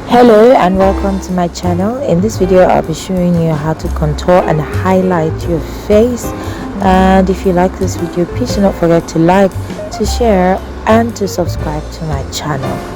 Hello and welcome to my channel. In this video I'll be showing you how to contour and highlight your face, and if you like this video, please do not forget to like, to share and to subscribe to my channel.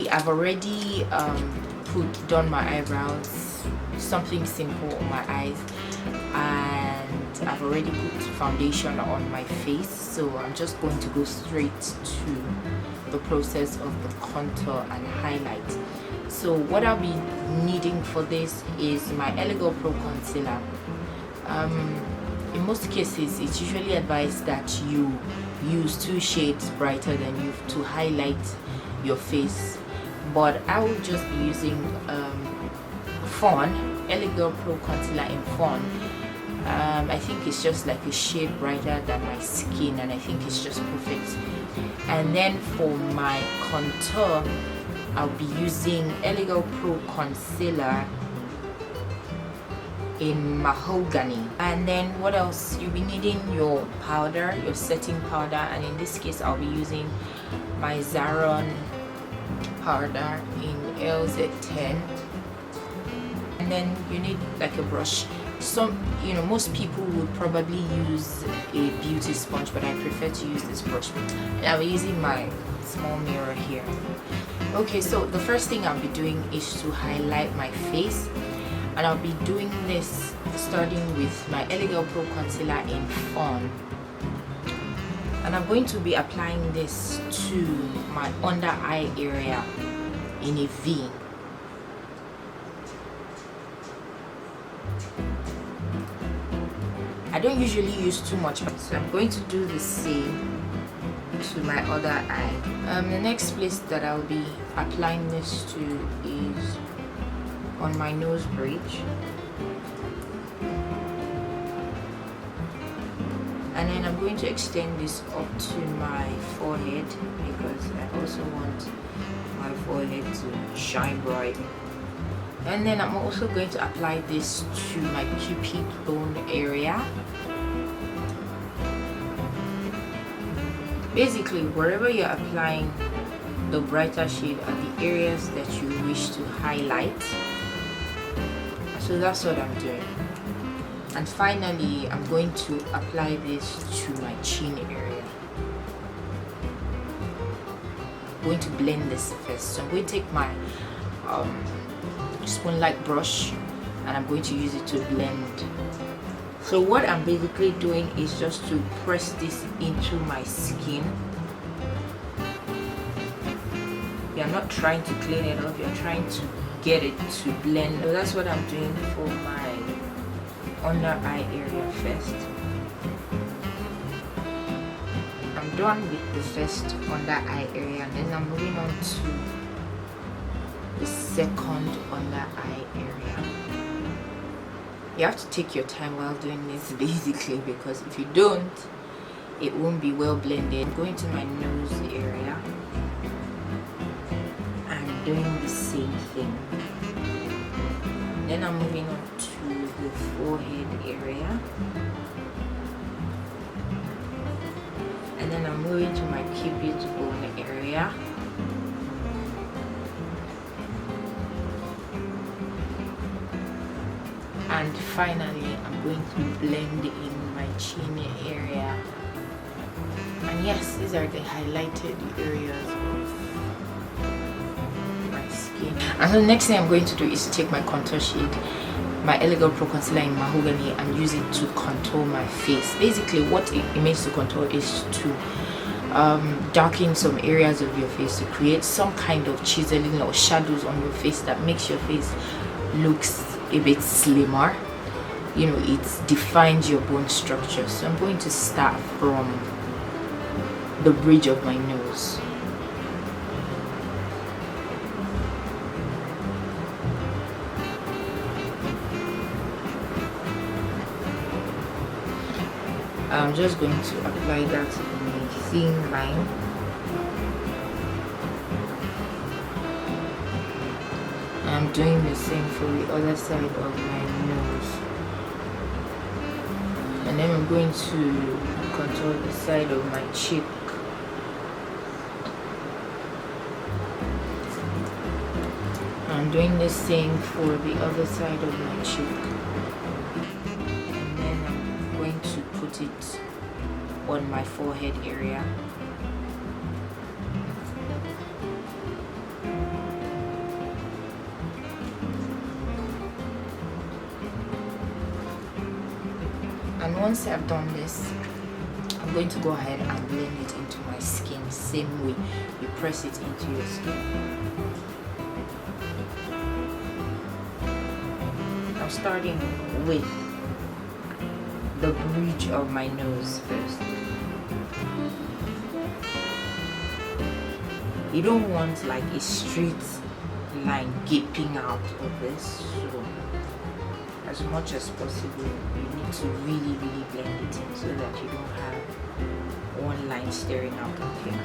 I've already done my eyebrows, something simple on my eyes, and I've already put foundation on my face, so I'm just going to go straight to the process of the contour and highlight. So what I'll be needing for this is my Elegel Pro Concealer. In most cases it's usually advised that you use 2 shades brighter than you to highlight your face, but I will just be using Fawn, Elegel Pro Concealer in Fawn. I think it's just like a shade brighter than my skin, and I think it's just perfect. And then for my contour, I'll be using Elegel Pro Concealer in Mahogany. And then what else? You'll be needing your powder, your setting powder, and in this case I'll be using my Zaron powder in LZ10. And then you need like a brush. Most people would probably use a beauty sponge, but I prefer to use this brush, and I'll be using my small mirror here. Okay, so the first thing I'll be doing is to highlight my face, and I'll be doing this starting with my Elegel Pro Concealer in Fawn. And I'm going to be applying this to my under eye area in a V. I don't usually use too much, so I'm going to do the same to my other eye. The next place that I'll be applying this to is on my nose bridge. And then I'm going to extend this up to my forehead, because I also want my forehead to shine bright. And then I'm also going to apply this to my cupid bone area. Basically, wherever you're applying the brighter shade are the areas that you wish to highlight. So that's what I'm doing. And finally, I'm going to apply this to my chin area. I'm going to blend this first. So I'm going to take my spoon-like brush, and I'm going to use it to blend. So what I'm basically doing is just to press this into my skin. You're not trying to clean it off, you're trying to get it to blend. So that's what I'm doing for my under eye area first. I'm done with the first under eye area, and then I'm moving on to the second under eye area. You have to take your time while doing this, basically, because if you don't, it won't be well blended. I'm going to my nose area and doing the same thing. Then I'm moving on to the forehead area, and then I'm moving to my cupid bone area. And finally, I'm going to blend in my chin area. And yes, these are the highlighted areas of my skin. And so the next thing I'm going to do is to take my contour shade, my Elegel Pro Concealer in Mahogany, and use it to contour my face. Basically, what it means to contour is to darken some areas of your face, to create some kind of chiseling or shadows on your face that makes your face looks a bit slimmer. It defines your bone structure. So I'm going to start from the bridge of my nose. I'm just going to apply that in a thin line. I'm doing the same for the other side of my nose, and then I'm going to contour the side of my cheek. I'm doing the same for the other side of my cheek, and then I'm going to put it on my forehead area. And once I've done this, I'm going to go ahead and blend it into my skin, same way you press it into your skin. I'm starting with the bridge of my nose first. You don't want like a straight line gaping out of this, so as much as possible you need to really blend it in so that you don't have one line staring out of here.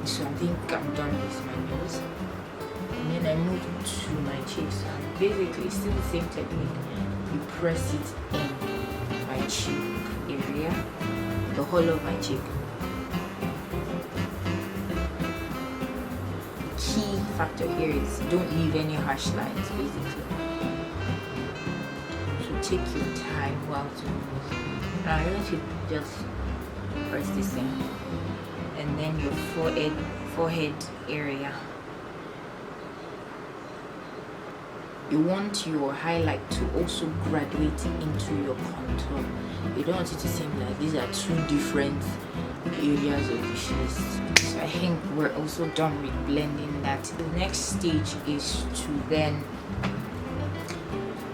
So I think I'm done with my nose, and then I move to my cheeks. And basically still the same technique. You press it in my cheek area, the whole of my cheek. The key factor here is don't leave any harsh lines, basically. Take your time while doing this. Now I'm going to just press this in, and then your forehead area. You want your highlight to also graduate into your contour. You don't want it to seem like these are two different areas of the face. So I think we're also done with blending that. The next stage is to then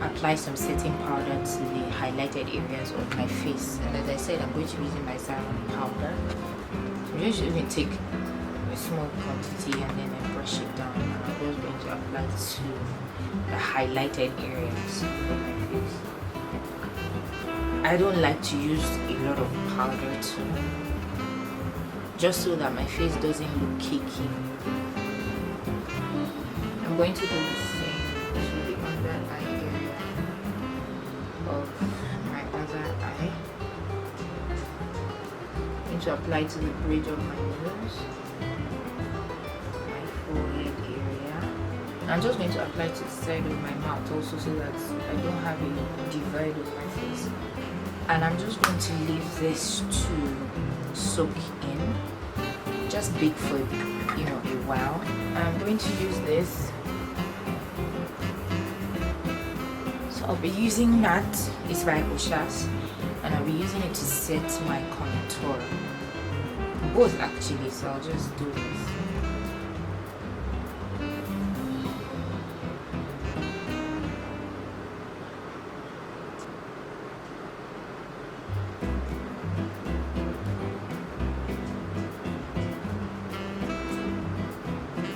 apply some setting powder to the highlighted areas of my face. And as I said, I'm going to be using my Xyron powder. So I'm just going to take a small quantity and then I brush it down, and I'm just going to apply to the highlighted areas of my face. I don't like to use a lot of powder too, just so that my face doesn't look cakey. I'm going to do the same to the under eye area of my other eye. I'm going to apply to the bridge of my nose, my forehead area. I'm just going to apply to the side of my mouth also, so that I don't have a divide of my face. And I'm just going to leave this to soak in, just bake for a while. I'm going to use this. So I'll be using that. It's by Oshas, and I'll be using it to set my contour. Both actually, so I'll just do this.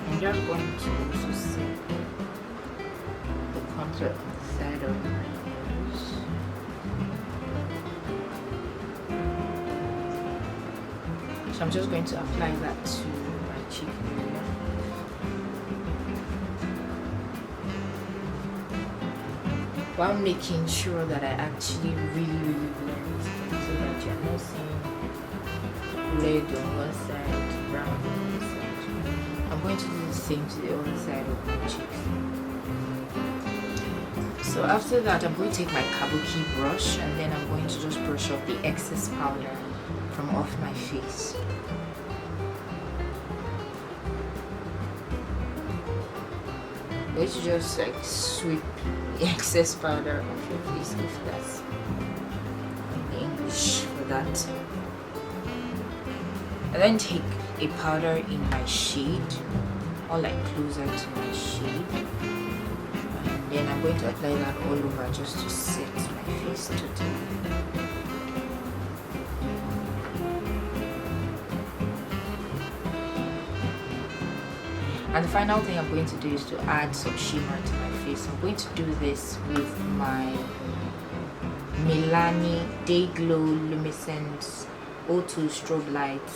I'm just going to also set the contour on the side of my nose. So I'm just going to apply that to my cheek area. While making sure that I actually really blend it, so that you're not seeing red on one side, brown on the other side. I'm going to do the same to the other side of my cheeks. So after that, I'm going to take my kabuki brush, and then I'm going to just brush off the excess powder from off my face. I'm going to just like sweep the excess powder off your face, if that's the English for that. And then take a powder in my shade, or like closer to my shade, and then I'm going to apply that all over just to set my face totally. And the final thing I'm going to do is to add some shimmer to my face. I'm going to do this with my Milani Day Glow Luminescence O2 Strobe Light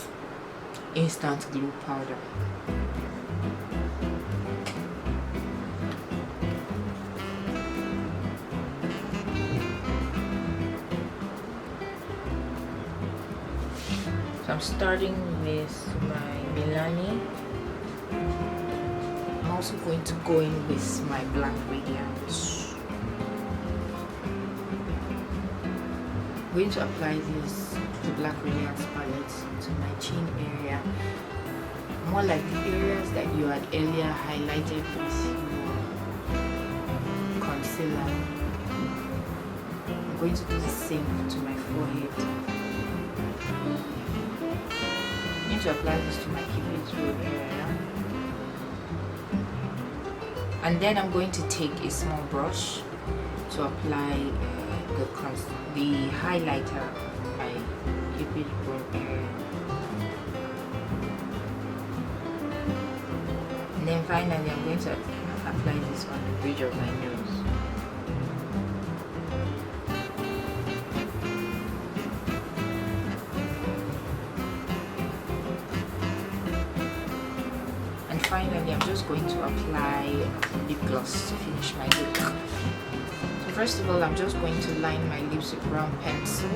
Instant Glow Powder. So I'm starting with my Milani. I'm also going to go in with my Black Radiance. I'm going to apply the Black Radiance palette to my chin area, more like the areas that you had earlier highlighted with your concealer. I'm going to do the same to my forehead. I'm going to apply this to my cupid's root area, and then I'm going to take a small brush to apply the highlighter on my cupid's root area, and then finally I'm going to apply this on the bridge of my nose. Finally, I'm just going to apply lip gloss to finish my look. So first of all, I'm just going to line my lips with brown pencil.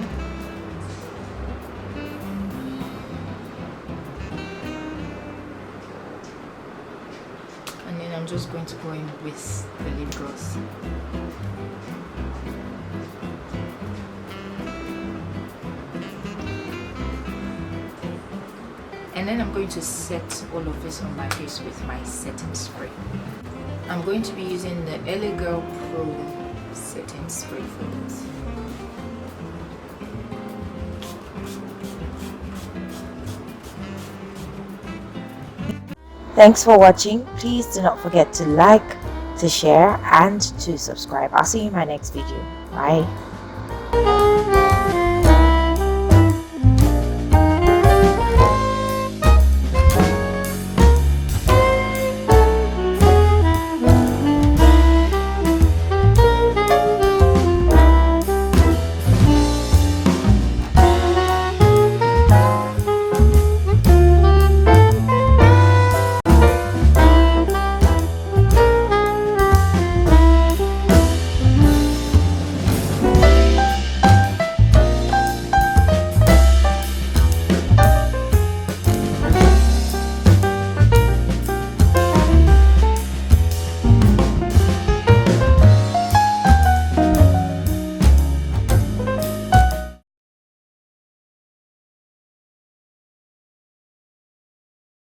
And then I'm just going to go in with the lip gloss. And then I'm going to set all of this on my face with my setting spray. I'm going to be using the LA Girl Pro setting spray for this. Thanks for watching. Please do not forget to like, to share, and to subscribe. I'll see you in my next video. Bye.